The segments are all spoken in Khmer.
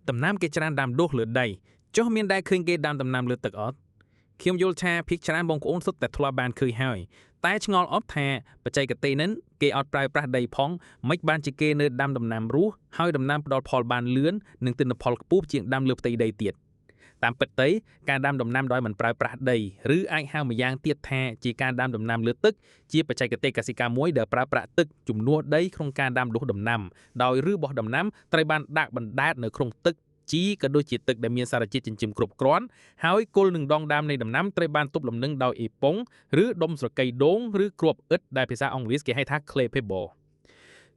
ដំណាំគេច្រើនដាំដុះលើដីចុះមានដែរឃើញគេដាំដំណាំលើទឹកអត់ខ្ញុំយល់ថាភាគច្រើនបងប្អូនសុទ្ធតែធ្លាប់បានឃើញហើយតែឆ្ងល់អត់ថាបច្ចេកទេសនេះគេអត់ប្រើប្រាស់ដីផងមិនបានជាគេនៅដាំដំណាំរស់ហើយដំណាំផ្ដល់ផលបានលឿននិងទិន្នផលខ្ពស់ជាងដាំលើផ្ទៃដីទៀតតាមពិតទៅការដាំដំណាំដោយមិនប្រើប្រាស់ដីឬអាចហៅម្យ៉ាងទៀតថាជាការដាំដំណាំលើទឹកជាបច្ចេកទេសកសិកម្មមួយដែលប្រើប្រាស់ទឹកជំនួសដីក្នុងការដាំដុះដំណាំដោយឬបោះដំណាំត្រូវបានដាក់បណ្ដែតនៅក្នុងទឹកជីក៏ដូចជាទឹកដែលមានសារជាតិចិញ្ចឹមគ្រប់គ្រាន់ហើយគល់នឹងដងដើមនៃដំណាំត្រូវបានទប់លំនឹងដោយអេប៉ុងឬដុំស្រកីដូងឬគ្រាប់ឥដ្ឋដែលភាសាអង់គ្លេសគេហៅថា clay pebble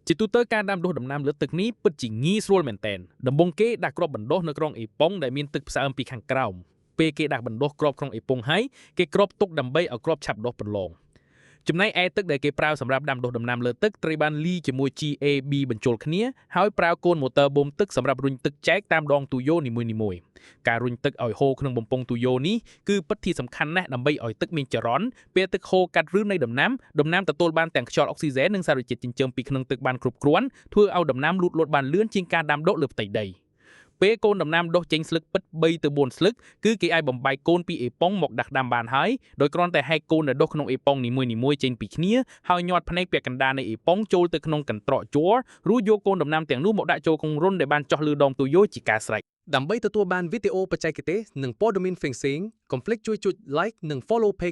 ជាទូទៅការដាំដុះដំណាំលើទឹកនេះពិតជាងាយស្រួលមែនទែនដំបូងគេដាក់គ្រាប់បណ្ដុះនៅក្នុងអេប៉ុងដែលមានទឹកផ្សើមពីខាងក្រោមពេលគេដាក់បណ្ដុះគ្រាប់ក្នុងអេប៉ុងហើយគេគ្របទុកដើម្បីឲ្យគ្រាប់ឆាប់ដុះប្រឡងចំណែកឯទឹកដែលគេប្រើសម្រាប់ដាំដុះដំណាំលើទឹកត្រូវបានលីជាមួយ GAB បញ្ចូលគ្នាហើយប្រើកូនម៉ូទ័របូមទឹកសម្រាប់រុញទឹកចែកតាមដងទូយ៉ូនីមួយៗការរុញទឹកឲ្យហូរក្នុងបំពង់ទូយ៉ូនេះគឺពិតជាសំខាន់ណាស់ដើម្បីឲ្យទឹកមានចរន្តពេលទឹកហូរកាត់ឬនៃដំណាំទទួលបានទាំងខ្យល់អុកស៊ីហ្សែននិងសារជាតិចិញ្ចឹមពីក្នុងទឹកបានគ្រប់គ្រាន់ធ្វើឲ្យដំណាំលូតលាស់បានលឿនជាងការដាំដុះលើផ្ទៃដីពេលកូនដំណាំដុះចេញស្លឹកពិត3ទៅ4ស្លឹកគឺគេអាចបំបែកកូនពីអេប៉ុងមកដាក់ដាំបានហើយដោយគ្រាន់តែហែកកូនដែលដុះក្នុងអេប៉ុងនីមួយៗចេញពីគ្នាហើយញាត់ភ្នែកពាក់កណ្ដាលនៃអេប៉ុងចូលទៅក្នុងកន្ត្រកជ័ររួចយកកូនដំណាំទាំងនោះមកដាក់ចូលក្នុងរុនដែលបានចោះលើដងទូយ៉ូជាការស្រេចដើម្បីទទួលបានវីដេអូបច្ចេកទេសនិងព័ត៌មានផ្សេងៗកុំភ្លេចជួយចុច like និង follow page